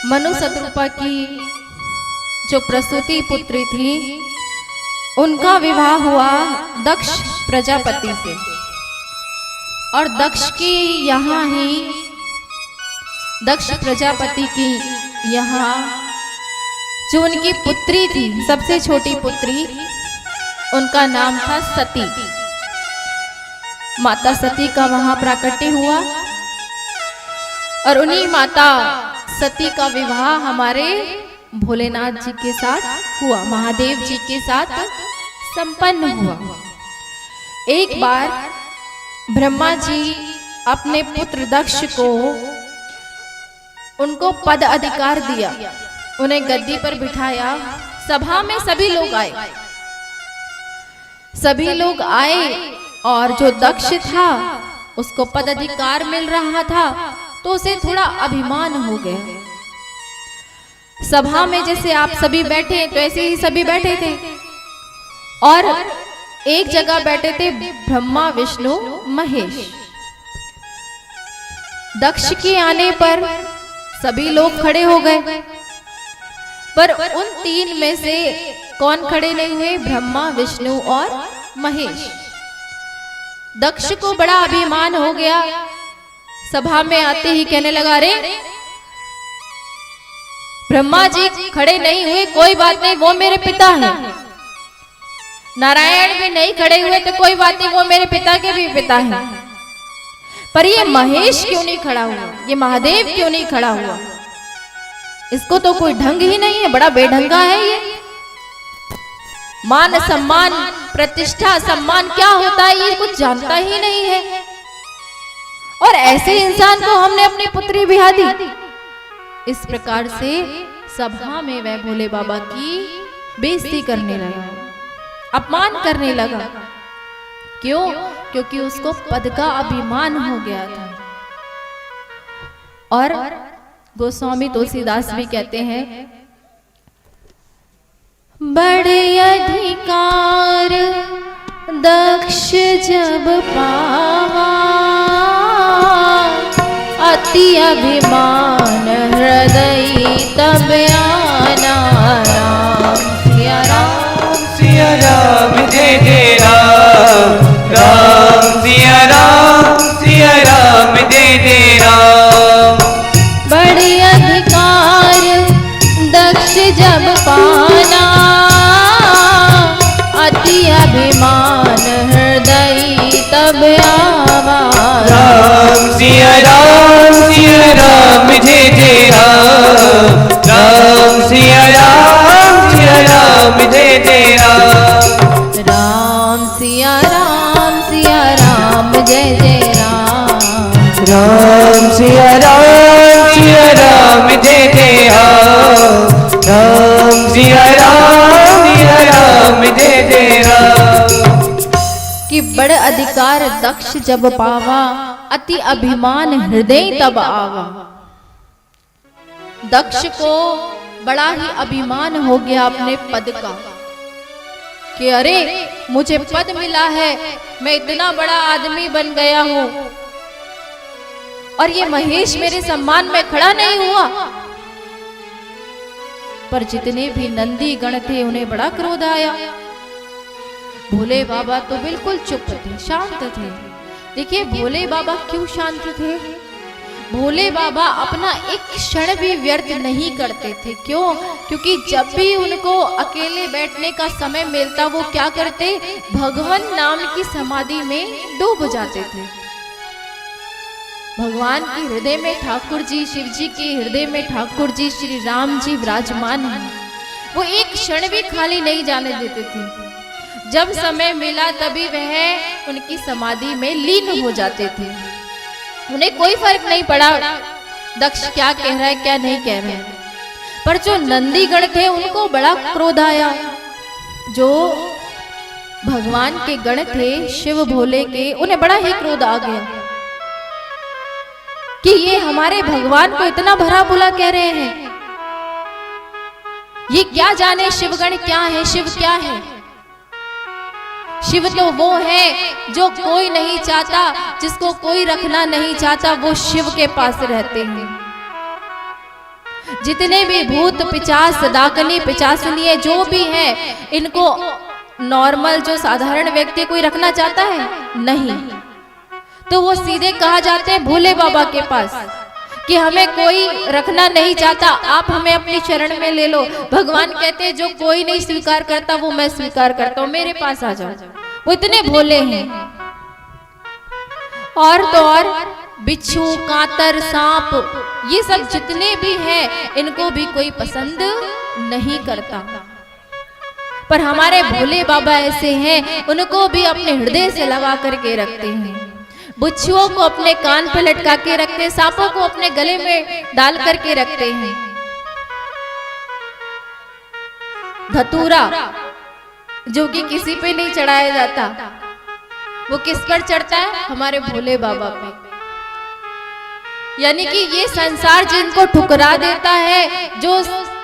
मनु शतरूपा की जो प्रसूति पुत्री थी, उनका विवाह हुआ दक्ष प्रजापति से। और दक्ष की यहाँ ही, दक्ष प्रजापति की यहाँ जो उनकी पुत्री थी, सबसे छोटी पुत्री, उनका नाम था सती। माता सती का वहां प्राकट्य हुआ और उन्हीं माता सती का विवाह हमारे भोलेनाथ जी के साथ हुआ, महादेव जी के साथ संपन्न हुआ। एक बार ब्रह्मा जी अपने पुत्र दक्ष को, उनको पद अधिकार दिया, उन्हें गद्दी पर बिठाया। सभा में सभी लोग आए, सभी लोग आए और जो दक्ष था उसको पद अधिकार मिल रहा था तो उसे थोड़ा अभिमान हो गया। सभा में जैसे आप सभी बैठे तो ऐसे ही सभी बैठे थे और एक जगह बैठे थे ब्रह्मा विष्णु महेश। दक्ष के आने पर सभी लोग खड़े हो गए, पर उन तीन में से कौन खड़े नहीं हुए? ब्रह्मा विष्णु और महेश। दक्ष को बड़ा अभिमान हो गया, सभा में आते ही कहने लगा, रे ब्रह्मा जी खड़े नहीं हुए, कोई बात नहीं, वो मेरे पिता हैं। नारायण भी नहीं खड़े हुए तो कोई बात नहीं, वो मेरे पिता के भी पिता हैं। पर ये महेश क्यों नहीं खड़ा हुआ? ये महादेव क्यों नहीं खड़ा हुआ? इसको तो कोई ढंग ही नहीं है, बड़ा बेढंगा है ये। मान सम्मान, प्रतिष्ठा, सम्मान क्या होता है ये कुछ जानता ही नहीं है, और ऐसे इंसान को हमने अपनी पुत्री ब्याह दी। इस प्रकार से सभा में वह भोले बाबा की बेइज्जती करने लगा, अपमान करने लगा। क्यों? क्योंकि उसको पद का अभिमान हो गया था। और गोस्वामी तुलसीदास भी कहते हैं, बड़े अधिकार दक्ष जब पावा, अति अभिमान हृदय तब आना। राम सिया राम, सिया राम जय जय राम, राम सिया राम, सिया राम जय जय राम। बड़े अधिकार दक्ष जब पाना, अति अभिमान हृदय तब आवा। राम सिया राम, सिया राम जय जय राम, राम सिया राम, सिया राम जय जय राम। राम सिया राम, सिया राम जय जय राम, राम सिया राम, सिया राम जय जय राम, राम सिया राम, सिया राम जय जय राम। कि बड़ अधिकार दक्ष जब पावा, अति अभिमान हृदय तब आवा। दक्ष को बड़ा ही अभिमान हो गया अपने पद का कि अरे मुझे पद मिला है, मैं इतना बड़ा आदमी बन गया हूं और ये महेश मेरे सम्मान में खड़ा नहीं हुआ। पर जितने भी नंदी गण थे उन्हें बड़ा क्रोध आया। भोले बाबा तो बिल्कुल चुप थे, शांत थे। देखिए भोले बाबा क्यों शांत थे? भोले बाबा अपना एक क्षण भी व्यर्थ नहीं करते थे। क्यों? क्योंकि जब भी उनको अकेले बैठने का समय मिलता वो क्या करते? भगवान नाम की समाधि में डूब जाते थे। भगवान के हृदय में ठाकुर जी, शिव जी के हृदय में ठाकुर जी, श्री राम जी विराजमान हैं। वो एक क्षण भी खाली नहीं जाने देते थे। जब समय मिला तभी वह उनकी समाधि में लीन हो जाते थे। उन्हें कोई फर्क नहीं पड़ा दक्ष क्या कह रहा है क्या नहीं कह रहा है। पर जो नंदीगण थे उनको बड़ा क्रोध आया। जो भगवान के गण थे शिव भोले के, उन्हें बड़ा ही क्रोध आ गया कि ये हमारे भगवान को इतना भरा बुला कह रहे हैं। ये क्या जाने शिवगण क्या है, शिव क्या है। शिव तो वो है जो कोई नहीं चाहता, जिसको कोई रखना नहीं चाहता, वो शिव के पास रहते हैं। जितने भी भूत पिचास डाकनी पिचासनी जो भी है, इनको नॉर्मल जो साधारण व्यक्ति कोई रखना चाहता है नहीं, तो वो सीधे कहा जाते हैं भोले बाबा के पास कि हमें कोई रखना नहीं चाहता, आप हमें अपनी शरण में ले लो। भगवान कहते हैं जो कोई नहीं स्वीकार करता वो मैं स्वीकार करता हूँ, मेरे पास आ जाओ। वो इतने भोले हैं। और तो और बिच्छू, कातर, सांप, ये सब जितने भी हैं इनको भी कोई पसंद नहीं करता, पर हमारे भोले बाबा ऐसे हैं, उनको भी अपने हृदय से लगा करके रखते हैं। बिच्छुओं को अपने कान पे लटका के रखते हैं, सांपों को अपने गले में डाल करके रखते हैं। धतूरा जो कि किसी पे नहीं चढ़ाया जाता, वो किस पर चढ़ता है? हमारे भोले बाबा पे। यानी कि ये संसार जिनको ठुकरा देता है, जो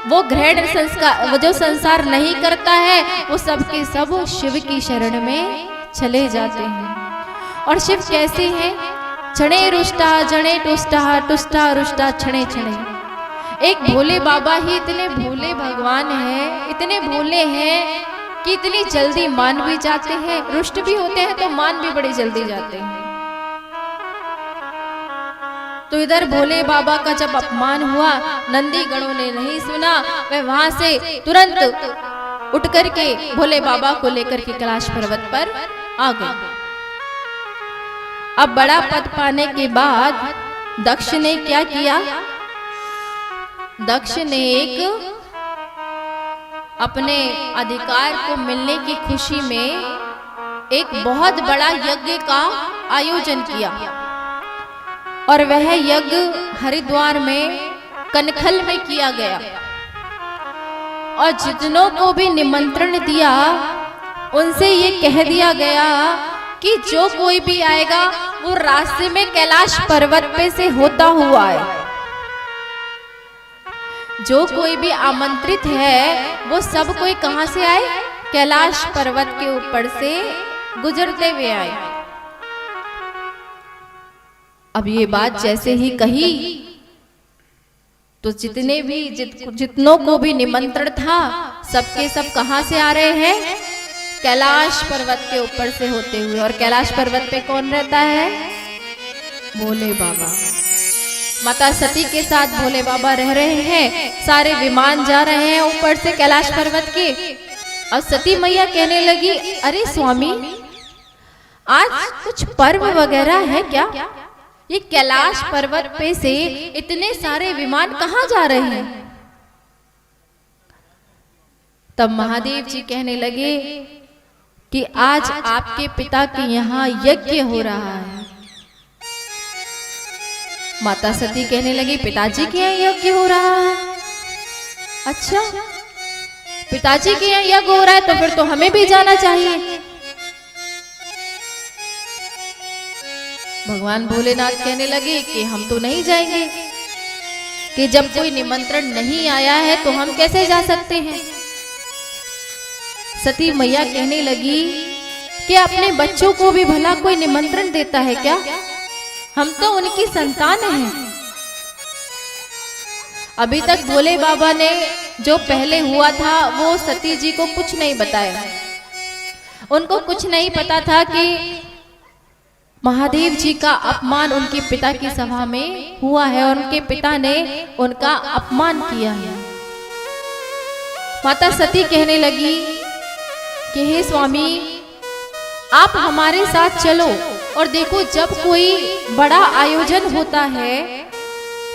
वो ग्रहण संस्कार, वो जो संसार नहीं करता है, वो सब के सब शिव की शरण में चले जाते हैं। और शिव कैसे हैं? क्षणे रुष्टा जणे टुष्टा, टुष्टा रुष्टा क्षणे क्षणे। एक भोले बाबा ही इतने भोले भगवान हैं, इतने भोले हैं कि इतनी जल्दी मान भी जाते हैं, रुष्ट भी होते हैं तो मान भी बड़ी जल्दी जाते हैं। तो इधर भोले बाबा का जब अपमान हुआ, नंदी गणों ने नहीं सुना, वह वहां से तुरंत उठ करके भोले बाबा को लेकर के कैलाश पर्वत पर आ गए। अब बड़ा पद पाने के बाद दक्ष ने क्या किया? दक्ष ने एक अपने अधिकार को मिलने की खुशी में एक बहुत बड़ा यज्ञ का आयोजन किया, और वह यज्ञ हरिद्वार में कनखल में किया गया। और जितनों को भी निमंत्रण दिया, उनसे ये कह दिया गया कि जो कोई भी आएगा वो रास्ते में कैलाश पर्वत पे से होता हुआ आए। जो कोई भी आमंत्रित है वो सब कोई कहां से आए? कैलाश पर्वत के ऊपर से गुजरते हुए आए। अब ये बात जैसे ही कही तो जितने भी जितनों को भी निमंत्रण था, सबके सब कहां से आ रहे हैं? कैलाश पर्वत के ऊपर से होते हुए। और कैलाश पर्वत पे कौन रहता है? भोले बाबा। माता सती के साथ भोले बाबा रह रहे हैं, सारे विमान जा रहे हैं ऊपर से कैलाश पर्वत के। और सती मैया कहने लगी, अरे स्वामी, आज कुछ पर्व वगैरह है क्या? ये कैलाश पर्वत पे से इतने सारे विमान कहाँ जा रहे हैं? तब महादेव जी कहने लगे कि आज आपके पिता के यहाँ यज्ञ हो रहा है। माता सती कहने लगी, पिताजी के यहाँ यज्ञ हो रहा है? अच्छा, पिताजी के यहाँ यज्ञ हो रहा है तो फिर तो हमें भी जाना चाहिए। भगवान भोलेनाथ कहने लगे कि हम तो नहीं जाएंगे, कि जब कोई निमंत्रण नहीं आया है तो हम कैसे जा सकते हैं। सती मैया कहने लगी कि अपने बच्चों को भी भला कोई निमंत्रण देता है क्या? हम तो उनकी संतान हैं। अभी तक भोले बाबा ने जो पहले हुआ था वो सती जी को कुछ नहीं बताया। उनको कुछ नहीं पता था कि महादेव जी का अपमान उनके पिता की सभा में हुआ है और उनके पिता ने उनका अपमान किया है। माता सती कहने लगी कि हे स्वामी, आप हमारे साथ चलो। और देखो, जब कोई बड़ा आयोजन होता है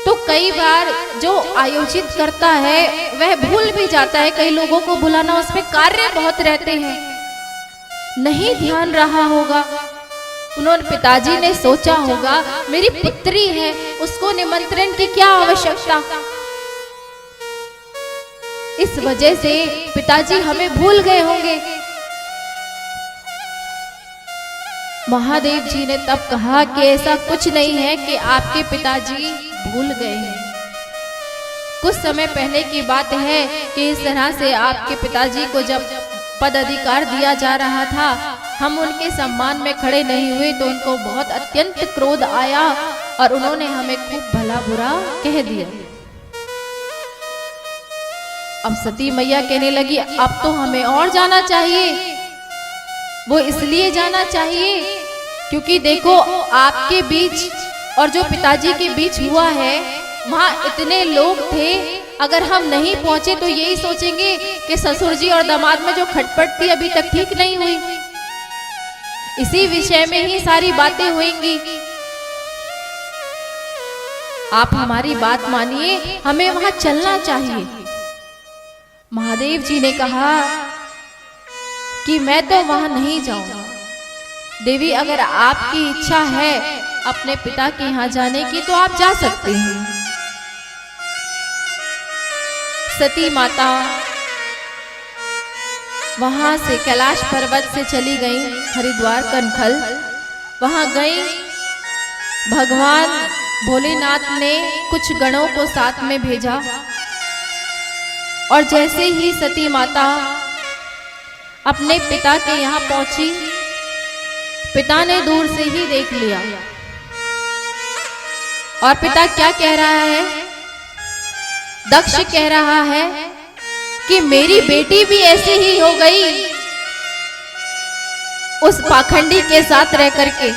तो कई बार जो आयोजित करता है वह भूल भी जाता है। कई लोगों को बुलाना, उसमें कार्य बहुत रहते हैं, नहीं ध्यान रहा होगा। उन्होंने, पिताजी ने सोचा होगा मेरी पुत्री है, उसको निमंत्रण की क्या आवश्यकता। इस वजह से पिताजी हमें भूल गए होंगे। महादेव जी ने तब कहा कि ऐसा कुछ नहीं है कि आपके पिताजी भूल गए हैं। कुछ समय पहले की बात है कि इस तरह से आपके पिताजी को जब पद अधिकार दिया जा रहा था, हम उनके सम्मान में खड़े नहीं हुए तो उनको बहुत अत्यंत क्रोध आया और उन्होंने हमें खूब भला बुरा कह दिया। अब सती मैया कहने लगी अब तो हमें और जाना चाहिए। वो इसलिए जाना चाहिए क्योंकि देखो आपके बीच और जो पिताजी के बीच हुआ है वहां इतने लोग थे, अगर हम नहीं पहुंचे तो यही सोचेंगे कि ससुर जी और दामाद में जो खटपट थी अभी तक ठीक नहीं हुई, इसी विषय में ही सारी बातें होंगी। आप हमारी बात मानिए, हमें वहां चलना चाहिए। महादेव जी ने कहा कि मैं तो वहां नहीं जाऊंगा। देवी अगर आपकी इच्छा है अपने पिता के यहाँ जाने की तो आप जा सकते हैं। सती माता वहां से कैलाश पर्वत से चली गई हरिद्वार कनखल। वहां गई, भगवान भोलेनाथ ने कुछ गणों को साथ में भेजा और जैसे ही सती माता अपने पिता के यहाँ पहुंची, पिता ने दूर से ही देख लिया। और पिता क्या कह रहा है? दक्ष कह रहा है कि मेरी बेटी भी ऐसी ही हो गई उस पाखंडी के साथ रह करके।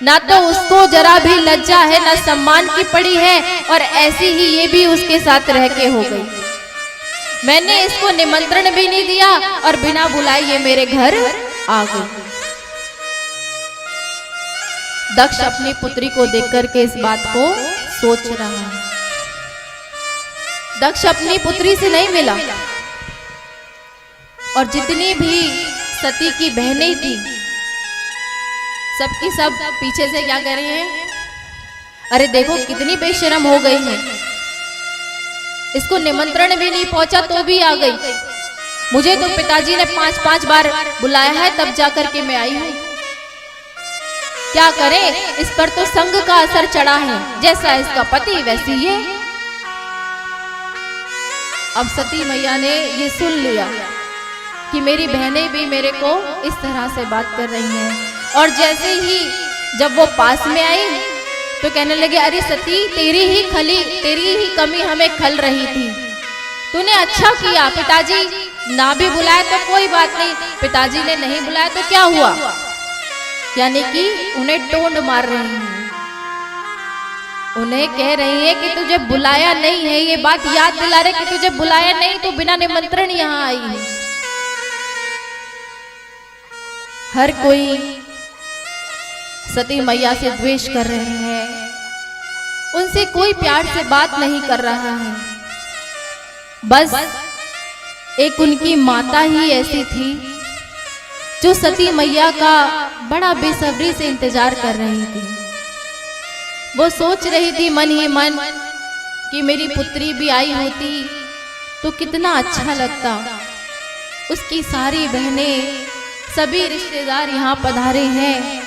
ना तो उसको जरा भी लज्जा है, ना सम्मान की पड़ी है, और ऐसी ही ये भी उसके साथ रह के हो गई। मैंने इसको निमंत्रण भी नहीं दिया और बिना बुलाए ये मेरे घर आ गई। दक्ष अपनी पुत्री को देख करके इस बात को सोच रहा है। दक्ष अपनी पुत्री से नहीं मिला और जितनी भी सती की बहनें थी सबकी सब पीछे से क्या कर रहे हैं? अरे देखो कितनी बेशरम हो गई है, इसको निमंत्रण भी नहीं पहुंचा तो भी आ गई। मुझे तो पिताजी ने 5-5 बार बुलाया है तब जाकर के मैं आई हूं। क्या करें, इस पर तो संग का असर चढ़ा है, जैसा इसका पति वैसी ये। अब सती मैया ने ये सुन लिया कि मेरी बहनें भी मेरे को इस तरह से बात कर रही हैं। और जैसे ही जब वो पास में आई तो कहने लगे अरे सती तेरी ही कमी हमें खल रही थी। तूने अच्छा किया, पिताजी ना भी बुलाया तो कोई बात नहीं, पिताजी ने नहीं बुलाया तो क्या हुआ? यानी कि उन्हें टोंड मार रही हैं, उन्हें कह रही है कि तुझे बुलाया नहीं है, ये बात याद दिला रहे कि तुझे बुलाया नहीं तो बिना निमंत्रण यहाँ आई है। हर कोई सती मैया से द्वेष कर रहे हैं, उनसे कोई प्यार से बात नहीं कर रहा है। बस एक उनकी माता ही ऐसी थी जो सती मैया का बड़ा बेसब्री से इंतजार कर रही थी। वो सोच रही थी मन ही मन कि मेरी पुत्री भी आई होती तो कितना अच्छा लगता। उसकी सारी बहनें, सभी रिश्तेदार यहाँ पधारे हैं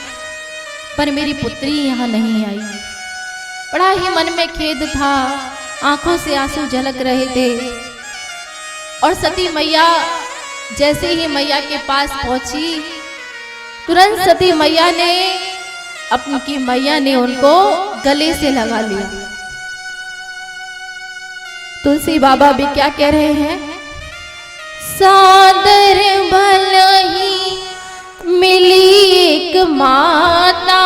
पर मेरी पुत्री यहाँ नहीं आई। बड़ा ही मन में खेद था, आंखों से आंसू झलक रहे थे। और सती मैया जैसे ही मैया के पास पहुंची, तुरंत सती मैया ने अपनी मैया ने उनको गले से लगा लिया। तुलसी बाबा भी क्या कह रहे हैं? सादर भलही मिली एक माता,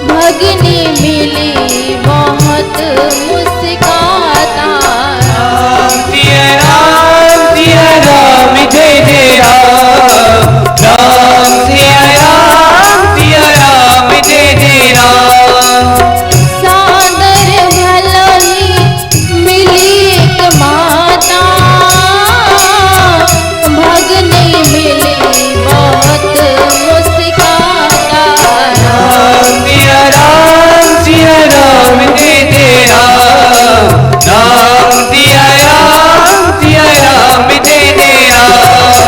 भगनी मिली बहुत मुस्काता। राम सिया राम जय जय राम, राम सिया राम जय जय राम। सादर भलही मिली एक माता, भगनी मिली बहुत मुस्काता। राम सिया राम जय जय राम, राम सिया राम जय जय राम।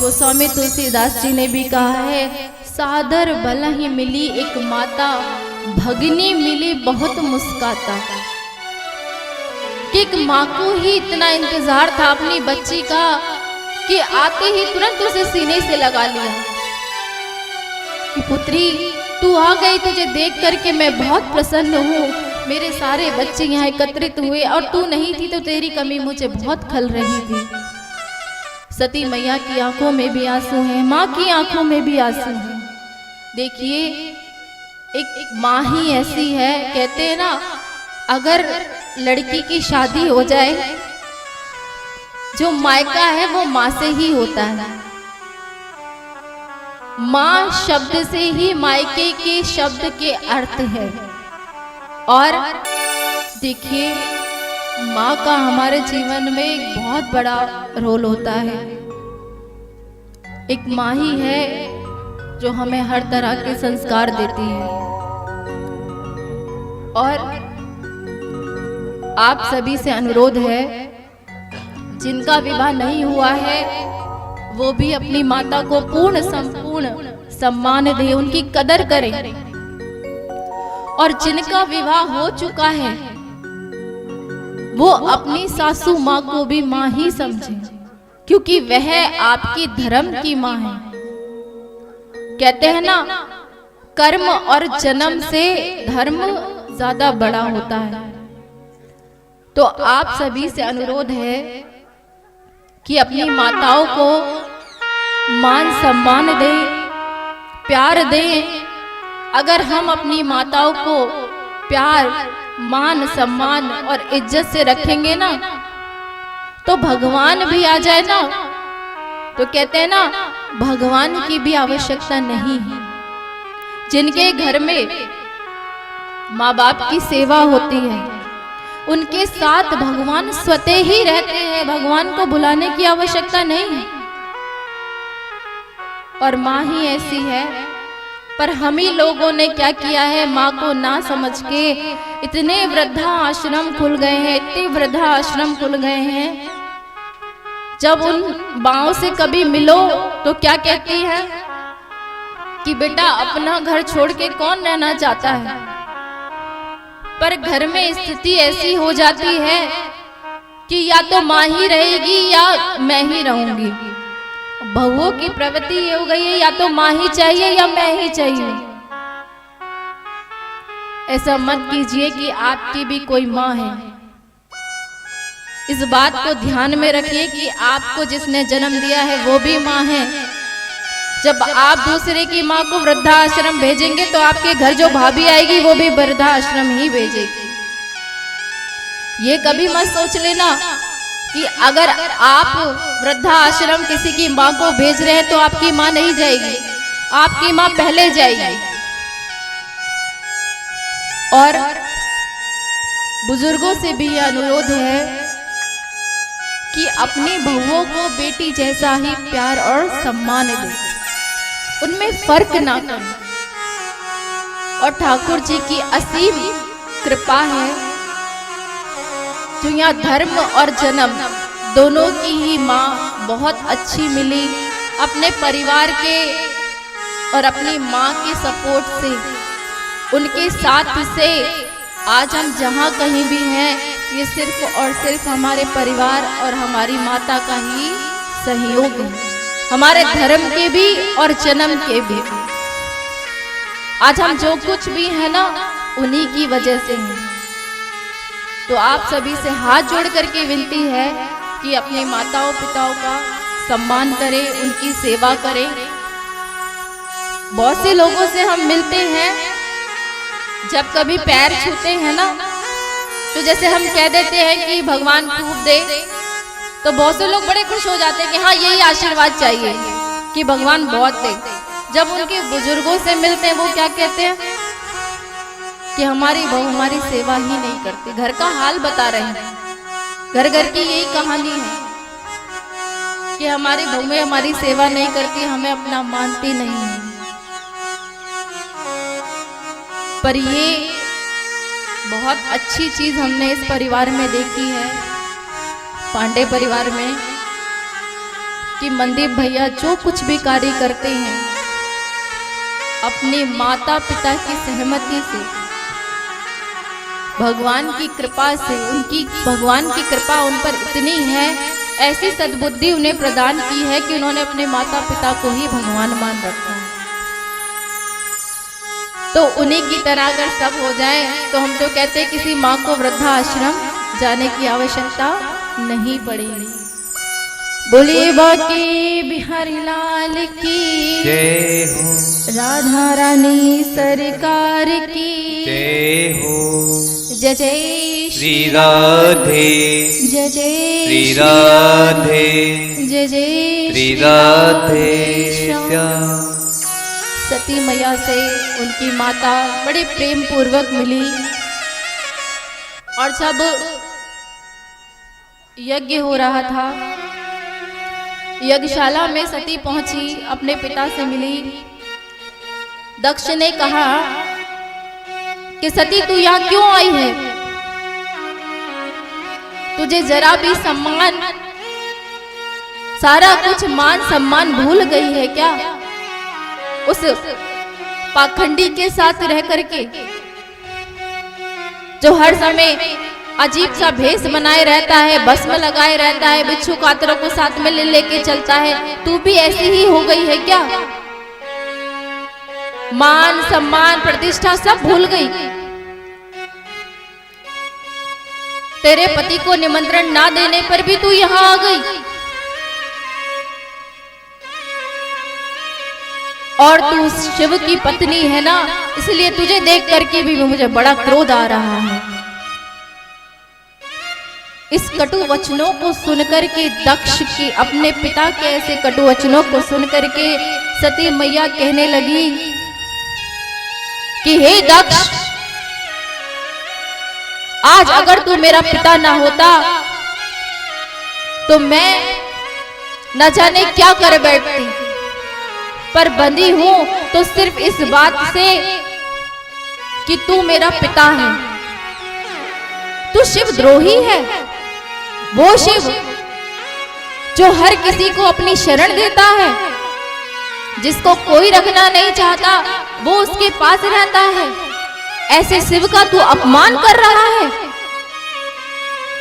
गोस्वामी तुलसीदास जी ने भी कहा है, सादर भलही मिली एक माता, भगनी मिली बहुत मुस्काता। कि एक माँ को ही इतना इंतजार था अपनी बच्ची का कि आते ही तुरंत उसे सीने से लगा लिया कि पुत्री तू आ गई, तुझे देख करके मैं बहुत प्रसन्न हूँ। मेरे सारे बच्चे यहाँ एकत्रित हुए और तू नहीं थी तो तेरी कमी मुझे बहुत खल रही थी। सती मैया की आंखों में भी आंसू हैं, माँ की आंखों में भी आंसू हैं। देखिए एक माँ ही ऐसी है, कहते हैं ना अगर लड़की की शादी हो जाए जो मायका है वो माँ से ही होता है। माँ शब्द से ही मायके के शब्द के अर्थ है। और देखिए माँ का हमारे जीवन में एक बहुत बड़ा रोल होता है। एक माँ ही है जो हमें हर तरह के संस्कार देती है। और आप सभी से अनुरोध है, जिनका विवाह नहीं हुआ है वो भी अपनी माता को पूर्ण संपूर्ण सम्मान दे, उनकी कदर करें। और जिनका विवाह हो चुका है वो अपनी सासू माँ को भी माँ ही समझे, क्योंकि वह आपकी धर्म की माँ है। कहते हैं ना कर्म और जन्म से धर्म ज्यादा बड़ा होता है। तो आप सभी से अनुरोध है कि अपनी माताओं को मान सम्मान दें, प्यार दें। अगर हम अपनी माताओं को प्यार, मान, सम्मान और इज्जत से रखेंगे ना तो भगवान भी आ जाए ना तो कहते हैं ना भगवान की भी आवश्यकता नहीं है। जिनके घर में माँ बाप की सेवा होती है उनके साथ भगवान स्वतः ही रहते हैं, भगवान को बुलाने की आवश्यकता नहीं है। और माँ ही ऐसी है, पर हम ही लोगों ने क्या किया है, माँ को ना समझ के इतने वृद्धा आश्रम खुल गए हैं, इतने वृद्धा आश्रम खुल गए हैं। जब उन माँओं से कभी मिलो तो क्या कहती है कि बेटा अपना घर छोड़ के कौन रहना चाहता है। पर घर में स्थिति ऐसी हो जाती है कि या तो माँ ही रहेगी या मैं ही रहूंगी। बहुओं की प्रवृत्ति ये हो गई है, या तो माँ ही चाहिए या मैं ही चाहिए। ऐसा मत कीजिए कि आपकी भी कोई माँ है। इस बात को ध्यान में रखिए कि आपको जिसने जन्म दिया है वो भी माँ है। जब आप दूसरे की माँ को वृद्धाश्रम भेजेंगे तो आपके घर जो भाभी आएगी वो भी वृद्धाश्रम ही भेजेगी। ये कभी मत सोच लेना कि अगर आप वृद्धाश्रम किसी की माँ को भेज रहे हैं तो आपकी माँ नहीं जाएगी, आपकी माँ पहले जाएगी। और बुजुर्गों से भी यह अनुरोध है कि अपनी बहुओं को बेटी जैसा ही प्यार और सम्मान दें, उनमें फर्क ना करें। और ठाकुर जी की असीम कृपा है जो यहाँ धर्म और जन्म दोनों की ही माँ बहुत अच्छी मिली। अपने परिवार के और अपनी माँ के सपोर्ट से, उनके साथ से आज हम जहाँ कहीं भी हैं ये सिर्फ और सिर्फ हमारे परिवार और हमारी माता का ही सहयोग है, हमारे धर्म के भी और जन्म के भी। आज हम जो कुछ भी है ना उन्हीं की वजह से हैं। तो आप सभी से हाथ जोड़ करके विनती है कि अपने माताओं पिताओं का सम्मान करें, उनकी सेवा करें। बहुत से लोगों से हम मिलते हैं, जब कभी पैर छूते हैं ना तो जैसे हम कह देते हैं कि भगवान खूब दे, तो बहुत से लोग बड़े खुश हो जाते हैं कि हाँ यही आशीर्वाद चाहिए कि भगवान बहुत दे। जब उनके बुजुर्गों से मिलते हैं वो क्या कहते हैं कि हमारी बहू हमारी सेवा ही नहीं करती। घर का हाल बता रहे हैं, घर घर की यही कहानी है कि हमारी बहू हमारी सेवा नहीं करती, हमें अपना मानती नहीं है। पर ये बहुत अच्छी चीज हमने इस परिवार में देखी है, पांडे परिवार में, कि मनदीप भैया जो कुछ भी कार्य करते हैं अपने माता पिता की सहमति से, भगवान की कृपा से, उनकी भगवान की कृपा उन पर इतनी है, ऐसी सद्बुद्धि उन्हें प्रदान की है कि उन्होंने अपने माता पिता को ही भगवान मान रखा है। तो उन्हीं की तरह अगर सब हो जाए तो हम तो कहते हैं किसी माँ को वृद्धाश्रम जाने की आवश्यकता नहीं पड़ेगी। बोलिए बाकी बिहारी लाल की जय हो, राधा रानी सरकार की जय हो। जय जय श्री राधे, जय जय श्री राधे, जय जय श्री राधे श्याम। सती मैया से उनकी माता बड़े प्रेम पूर्वक मिली और जब यज्ञ हो रहा था, यज्ञशाला में सती पहुंची, अपने पिता से मिली। दक्ष ने कहा कि सती तू यहाँ क्यों आई है? तुझे जरा भी सम्मान, सारा कुछ मान सम्मान भूल गई है क्या? उस पाखंडी के साथ रह करके जो हर समय अजीब सा भेष बनाए रहता है, भस्म लगाए रहता है, बिच्छू कातरों को साथ में ले लेके चलता है, तू भी ऐसी ही हो गई है क्या? मान सम्मान प्रतिष्ठा सब भूल गई। तेरे पति को निमंत्रण ना देने पर भी तू यहाँ आ गई और तू शिव की पत्नी है ना, इसलिए तुझे देख करके भी मुझे बड़ा क्रोध आ रहा है। इस कटु वचनों को सुनकर के दक्ष की, अपने पिता के ऐसे कटु वचनों को सुनकर के सती मैया कहने लगी कि हे दक्ष, आज अगर तू मेरा पिता ना होता तो मैं न जाने क्या कर बैठती, पर बंधी हूं तो सिर्फ इस बात से कि तू मेरा पिता है। तू शिव द्रोही है, वो शिव जो हर किसी को अपनी शरण देता है, जिसको कोई रखना नहीं चाहता वो उसके पास रहता है। ऐसे शिव का तू अपमान कर रहा है।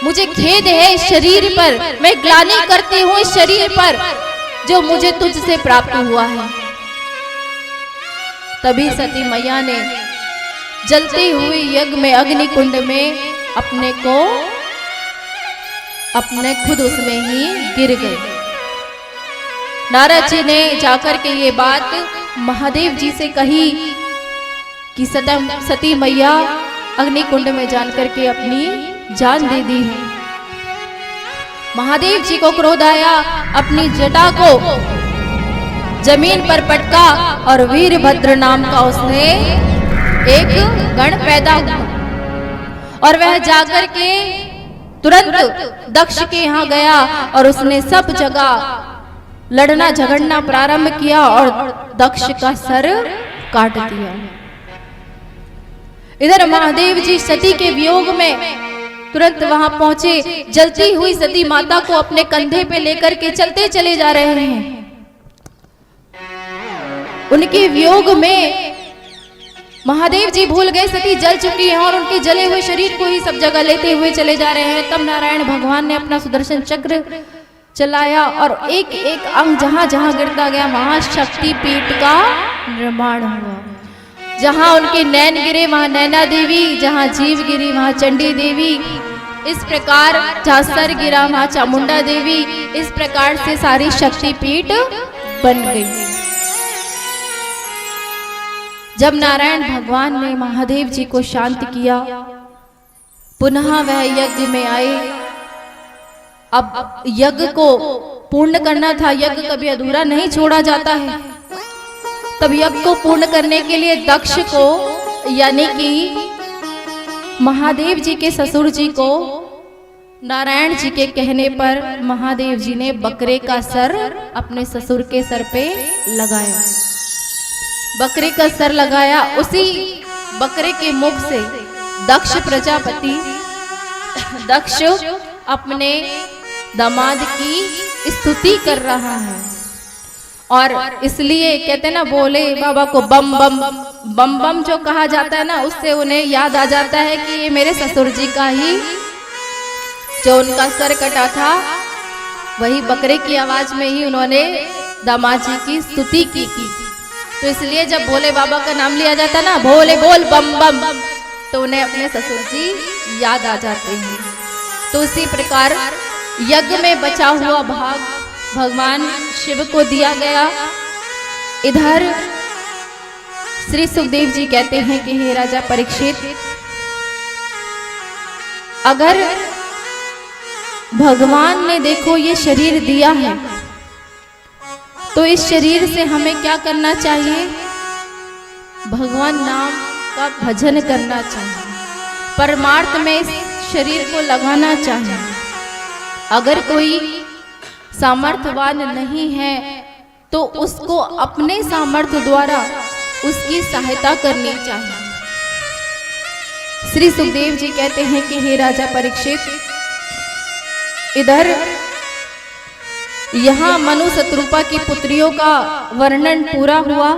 मुझे खेद है इस शरीर पर, मैं ग्लानि करती हूँ इस शरीर पर जो मुझे तुझसे प्राप्त हुआ है। तभी सती मैया ने जलते हुए यज्ञ में, अग्नि कुंड में अपने खुद उसमें ही गिर गए। नारद जी ने जाकर के ये बात महादेव जी से कही कि सती मैया अग्नि कुंड में जान करके अपनी जान दे दी है। महादेव जी को क्रोध आया, अपनी जटा को जमीन पर पटका और वीरभद्र नाम का उसने एक गण पैदा हुआ और वह जाकर के तुरंत दक्ष के यहाँ गया और उसने सब जगह लड़ना झगड़ना प्रारंभ किया और दक्ष का सर काट दिया। इधर महादेव जी सती के वियोग में तुरंत वहां पहुंचे, जलती हुई सती माता को अपने कंधे पे लेकर के चलते चले जा रहे हैं। उनके वियोग में महादेव जी भूल गए सती जल चुकी है और उनके जले हुए शरीर को ही सब जगह लेते हुए चले जा रहे हैं। तब नारायण भगवान ने अपना सुदर्शन चक्र चलाया और एक एक अंग जहां जहां गिरता गया वहां शक्ति पीठ का निर्माण हुआ। जहां उनके नैन गिरे वहां नैना देवी, जहां जीव गिरी वहां चंडी देवी, इस प्रकार जहां सर गिरा वहां चामुंडा देवी, इस प्रकार से सारी शक्ति पीठ बन गई। जब नारायण भगवान ने महादेव जी को शांत किया, पुनः वह यज्ञ में आए। अब यज्ञ को पूर्ण करना था, यज्ञ कभी अधूरा नहीं छोड़ा जाता है। तब यज्ञ को पूर्ण करने के लिए दक्ष को, यानी कि महादेव जी के ससुर जी को, नारायण जी के कहने पर महादेव जी ने बकरे का सर अपने ससुर के सर पे लगाया। बकरे का सर लगाया, उसी बकरे के मुख से दक्ष प्रजापति, दक्ष अपने दामाद की स्तुति कर रहा है। और इसलिए कहते ना, बोले बाबा को बम बम बम बम जो कहा जाता है ना, उससे उन्हें याद आ जाता है कि ये मेरे ससुर जी का ही जो उनका सर कटा था, वही बकरे की आवाज में ही उन्होंने दामाद जी की स्तुति की। तो इसलिए जब भोले बाबा का नाम लिया जाता ना, भोले बोल बम बम, तो उन्हें अपने ससुर जी याद आ जाते हैं। तो उसी प्रकार यज्ञ में बचा हुआ भाग भगवान शिव को दिया गया। इधर श्री सुखदेव जी कहते हैं कि हे राजा परीक्षित, अगर भगवान ने देखो ये शरीर दिया है तो इस शरीर से हमें क्या करना चाहिए? भगवान नाम का भजन करना चाहिए, परमार्थ में इस शरीर को लगाना चाहिए। अगर कोई सामर्थ्यवान नहीं है तो उसको अपने सामर्थ्य द्वारा उसकी सहायता करनी चाहिए। श्री सुखदेव जी कहते हैं कि हे राजा परीक्षित, इधर यहाँ मनु शत्रुपा की पुत्रियों का वर्णन पूरा हुआ।